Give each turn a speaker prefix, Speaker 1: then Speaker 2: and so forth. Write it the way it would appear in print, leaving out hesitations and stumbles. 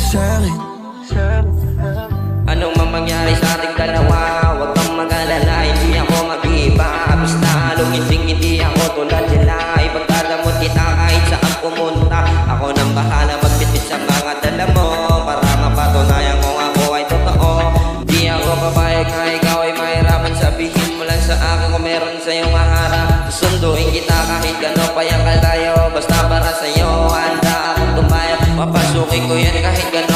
Speaker 1: sa'kin.
Speaker 2: Anong mang mangyari sa ating dalawa, huwag kang mag-alala, hindi ako mag-iba. Basta luminding-hindi ako tulad nila. Ipagdadamot kita kahit saan pumunta. Ako nang bahala magbitbit sa mga dala mo, para mapatunayan kung ako ay totoo. Di ako papayag na ikaw ay mahirapan. Sabihin mo lang sa akin kung meron sa'yo maharap. Susunduin kita kahit gano'n pa yung kalayo. Basta para sa'yo, handa akong tumayo. Papasukin ko yan kahit gano'n